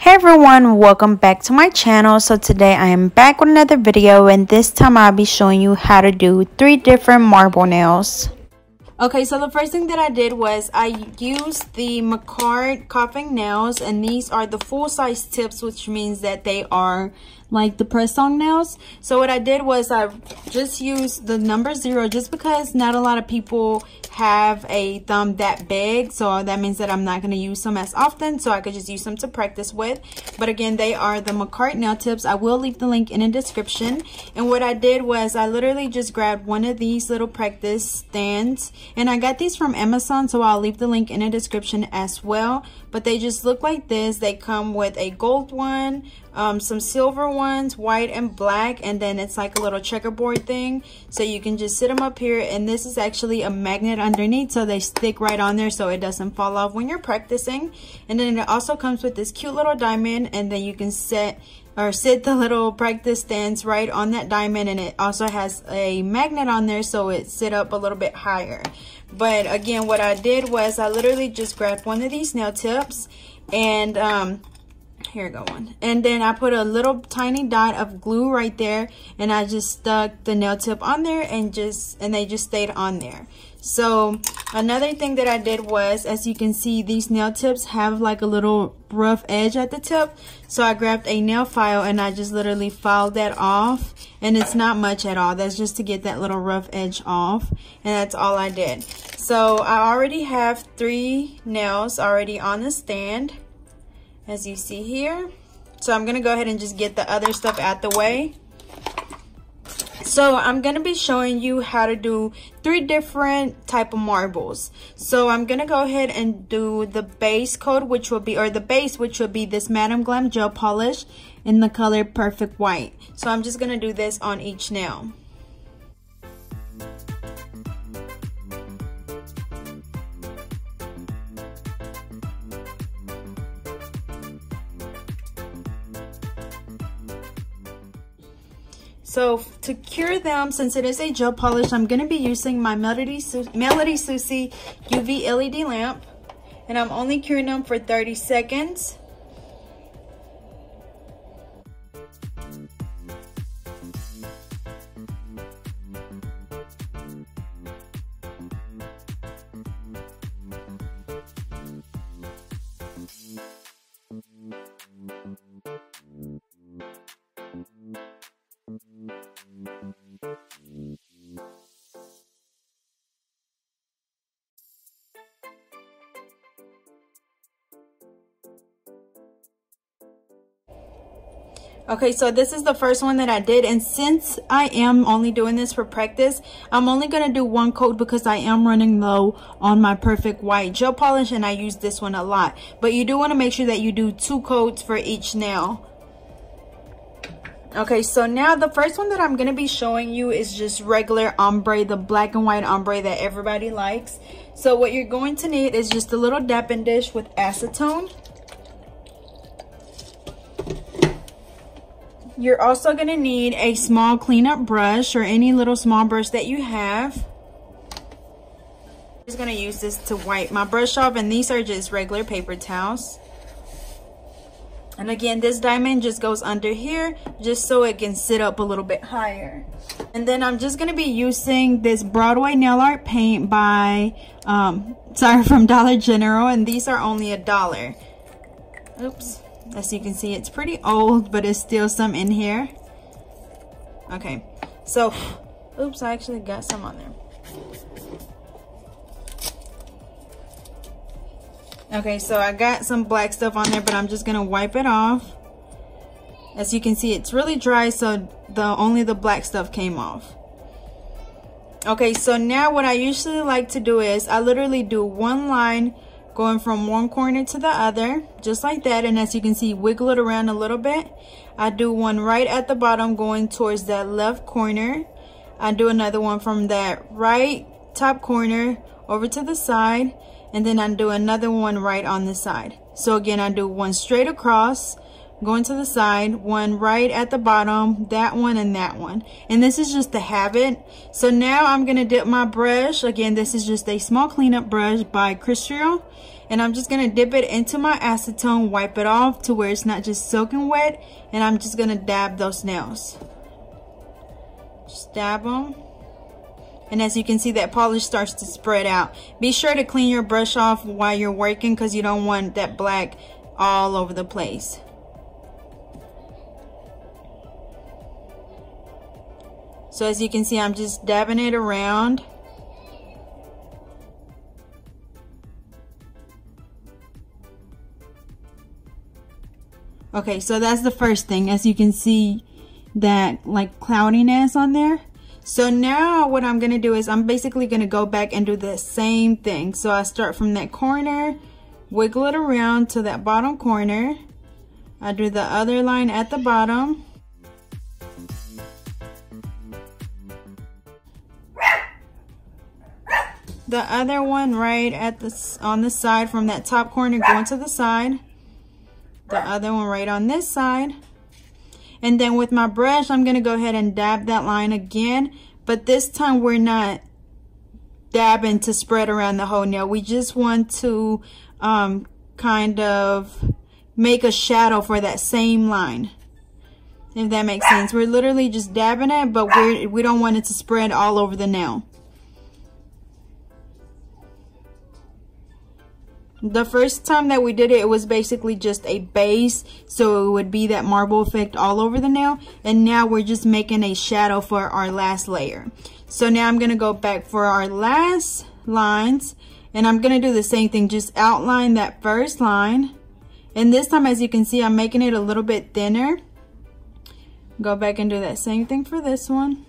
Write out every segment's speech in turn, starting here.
Hey everyone, welcome back to my channel. So today I am back with another video, and this time I'll be showing you how to do 3 different marble nails. Okay, so the first thing that I did was I used the Macard coughing nails, and these are the full-size tips, which means that they are like the press-on nails. So what I did was I just used the number 0 just because not a lot of people have a thumb that big, so that means that I'm not going to use them as often, so I could just use them to practice with. But again, they are the Macard nail tips. I will leave the link in the description. And what I did was I literally just grabbed one of these little practice stands, and I got these from Amazon, so I'll leave the link in the description as well. But they just look like this. They come with a gold one, some silver ones, white and black, and then it's like a little checkerboard thing, so you can just sit them up here. And this is actually a magnet underneath, so they stick right on there so it doesn't fall off when you're practicing. And then it also comes with this cute little diamond, and then you can sit the little practice stands right on that diamond, and it also has a magnet on there so it sit up a little bit higher. But again, what I did was I literally just grabbed one of these nail tips, and here go one, and then I put a little tiny dot of glue right there, and I just stuck the nail tip on there, and they just stayed on there. So another thing that I did was, as you can see, these nail tips have like a little rough edge at the tip, so I grabbed a nail file and I just literally filed that off, and it's not much at all. That's just to get that little rough edge off, and that's all I did. So I already have 3 nails already on the stand, as you see here. So I'm gonna go ahead and just get the other stuff out the way. So I'm going to be showing you how to do 3 different type of marbles. So I'm going to go ahead and do the base coat, which will be, or the base, which will be this Madam Glam gel polish in the color Perfect White. So I'm just going to do this on each nail. So to cure them, since it is a gel polish, I'm going to be using my Melody Susie UV LED lamp, and I'm only curing them for 30 seconds. Okay, so this is the first one that I did, and since I am only doing this for practice, I'm only going to do 1 coat because I am running low on my Perfect White gel polish, and I use this one a lot. But you do want to make sure that you do 2 coats for each nail. Okay, so now the first one that I'm going to be showing you is just regular ombre, the black and white ombre that everybody likes. So what you're going to need is just a little dapping dish with acetone. You're also going to need a small cleanup brush or any little small brush that you have. I'm just going to use this to wipe my brush off, and these are just regular paper towels. And again, this diamond just goes under here just so it can sit up a little bit higher. And then I'm just going to be using this Broadway nail art paint by, from Dollar General, and these are only $1. Oops. As you can see, it's pretty old, but it's still some in here. Okay, so, oops, I actually got some on there. Okay, so I got some black stuff on there, but I'm just gonna wipe it off. As you can see, it's really dry, so only the black stuff came off. Okay, so now what I usually like to do is I literally do 1 line going from one corner to the other, just like that, and as you can see, wiggle it around a little bit. I do one right at the bottom going towards that left corner. I do another one from that right top corner over to the side, and then I do another one right on the side. So again, I do one straight across, going to the side, one right at the bottom, that one and that one. And this is just to have it. So now I'm going to dip my brush. Again, this is just a small cleanup brush by Crystal. And I'm just going to dip it into my acetone, wipe it off to where it's not just soaking wet. And I'm just going to dab those nails. Just dab them. And as you can see, that polish starts to spread out. Be sure to clean your brush off while you're working because you don't want that black all over the place. So as you can see, I'm just dabbing it around. Okay, so that's the first thing. As you can see, that like cloudiness on there. So now what I'm gonna do is I'm basically gonna go back and do the same thing. So I start from that corner, wiggle it around to that bottom corner. I do the other line at the bottom. The other one right at on the side from that top corner going to the side. The other one right on this side. And then with my brush, I'm going to go ahead and dab that line again. But this time we're not dabbing to spread around the whole nail. We just want to kind of make a shadow for that same line. If that makes sense. We're literally just dabbing it, but we don't want it to spread all over the nail. The first time that we did it, it was basically just a base, so it would be that marble effect all over the nail. And now we're just making a shadow for our last layer. So now I'm going to go back for our last lines, and I'm going to do the same thing, just outline that first line. And this time, as you can see, I'm making it a little bit thinner. Go back and do that same thing for this one.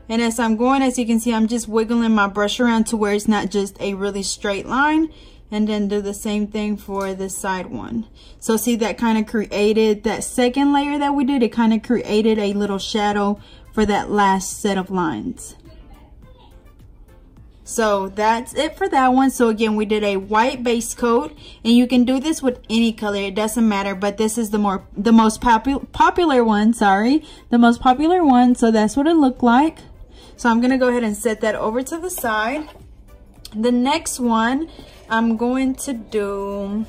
And as I'm going, as you can see, I'm just wiggling my brush around to where it's not just a really straight line. And then do the same thing for this side one. So see, that kind of created that second layer that we did. It kind of created a little shadow for that last set of lines. So that's it for that one. So again, we did a white base coat, and you can do this with any color. It doesn't matter, but this is the most popular one. Sorry, the most popular one. So that's what it looked like. So I'm gonna go ahead and set that over to the side. The next one I'm going to do,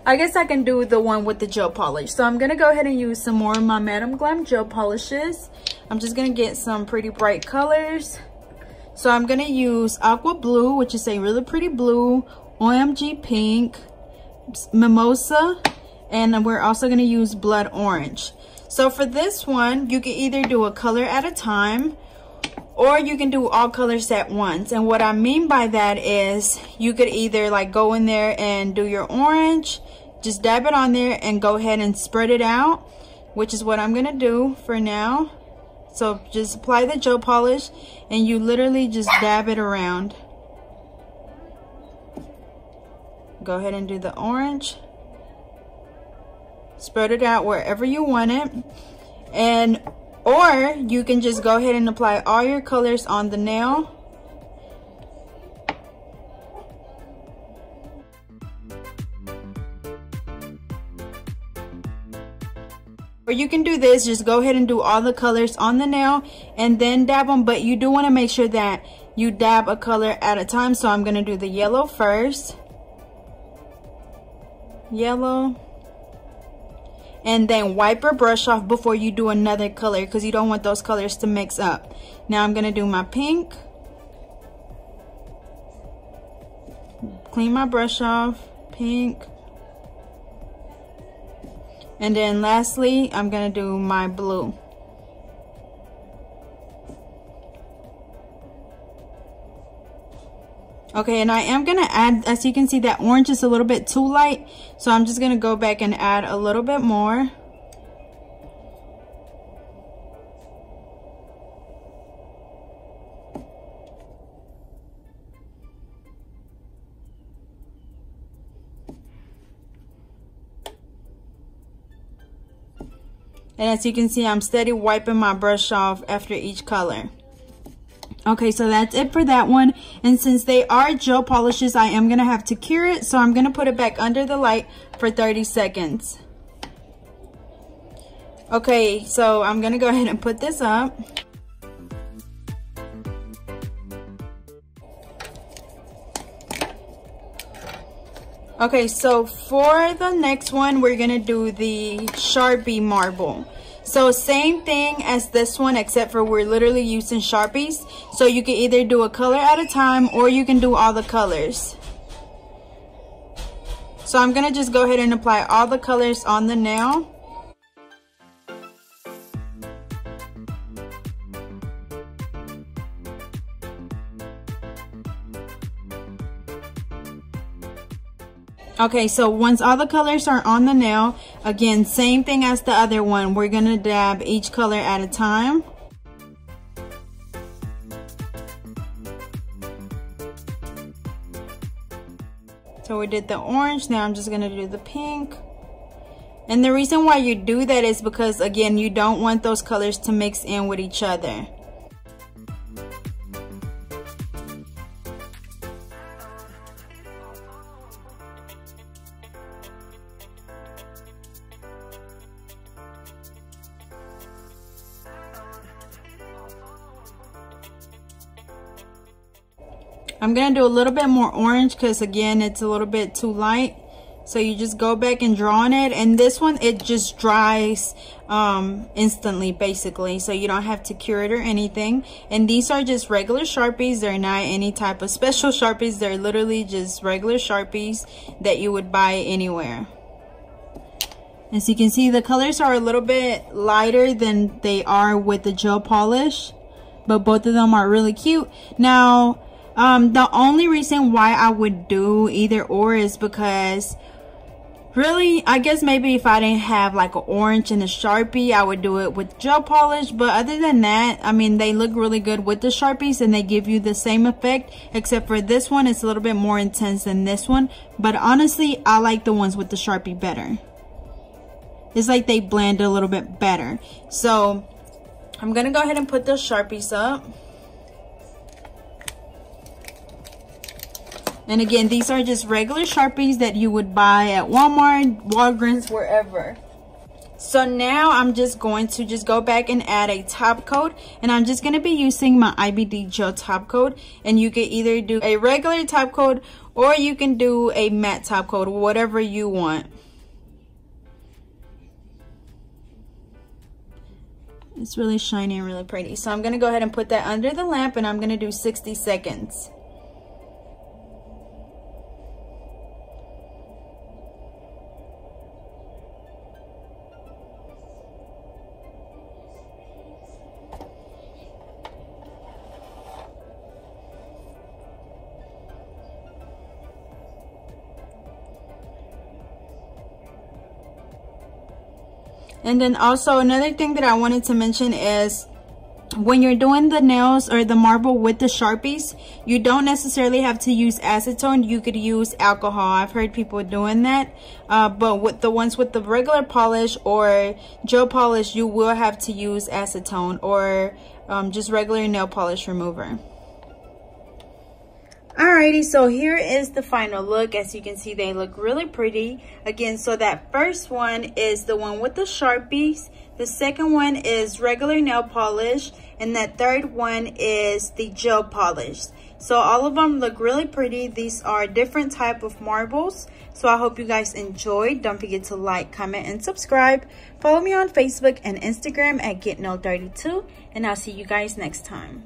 I guess I can do the one with the gel polish. So I'm gonna go ahead and use some more of my Madam Glam gel polishes. I'm just gonna get some pretty bright colors. So I'm gonna use Aqua Blue, which is a really pretty blue, OMG Pink, Mimosa, and we're also gonna use Blood Orange. So for this one, you can either do a color at a time, or you can do all colors at once. And what I mean by that is you could either like go in there and do your orange, just dab it on there and go ahead and spread it out, which is what I'm gonna do for now. So just apply the gel polish and you literally just dab it around. Go ahead and do the orange. Spread it out wherever you want it. And or you can just go ahead and apply all your colors on the nail. Or you can do this, just go ahead and do all the colors on the nail and then dab them, but you do want to make sure that you dab a color at a time. So I'm going to do the yellow first. Yellow. And then wipe your brush off before you do another color because you don't want those colors to mix up. Now I'm going to do my pink. Clean my brush off. Pink. And then lastly, I'm going to do my blue. Okay, and I am going to add, as you can see, that orange is a little bit too light. So I'm just going to go back and add a little bit more. And as you can see, I'm steady wiping my brush off after each color. Okay, so that's it for that one. And since they are gel polishes, I am going to have to cure it. So I'm going to put it back under the light for 30 seconds. Okay, so I'm gonna go ahead and put this up. Okay, so for the next one, we're gonna do the Sharpie marble. So same thing as this one, except for we're literally using Sharpies. So you can either do a color at a time or you can do all the colors. So I'm gonna just go ahead and apply all the colors on the nail. Okay, so once all the colors are on the nail, again, same thing as the other one. We're gonna dab each color at a time. So we did the orange, now I'm just gonna do the pink. And the reason why you do that is because, again, you don't want those colors to mix in with each other. I'm gonna do a little bit more orange because, again, it's a little bit too light. So you just go back and draw on it, and this one, it just dries instantly, basically, so you don't have to cure it or anything. And these are just regular Sharpies. They're not any type of special Sharpies. They're literally just regular Sharpies that you would buy anywhere. As you can see, the colors are a little bit lighter than they are with the gel polish, but both of them are really cute. Now, the only reason why I would do either or is because, really, I guess maybe if I didn't have like an orange and a Sharpie, I would do it with gel polish. But other than that, I mean, they look really good with the Sharpies and they give you the same effect, except for this one, it's a little bit more intense than this one. But honestly, I like the ones with the Sharpie better. It's like they blend a little bit better. So I'm gonna go ahead and put those Sharpies up. And again, these are just regular Sharpies that you would buy at Walmart, Walgreens, wherever. So now I'm just going to just go back and add a top coat. And I'm just going to be using my IBD gel top coat. And you can either do a regular top coat or you can do a matte top coat, whatever you want. It's really shiny and really pretty. So I'm going to go ahead and put that under the lamp, and I'm going to do 60 seconds. And then also another thing that I wanted to mention is when you're doing the nails or the marble with the Sharpies, you don't necessarily have to use acetone. You could use alcohol. I've heard people doing that. But with the ones with the regular polish or gel polish, you will have to use acetone or just regular nail polish remover. Alrighty, so here is the final look. As you can see, they look really pretty. Again, so that first one is the one with the Sharpies. The second one is regular nail polish. And that third one is the gel polish. So all of them look really pretty. These are different type of marbles. So I hope you guys enjoyed. Don't forget to like, comment, and subscribe. Follow me on Facebook and Instagram at GetNail32. And I'll see you guys next time.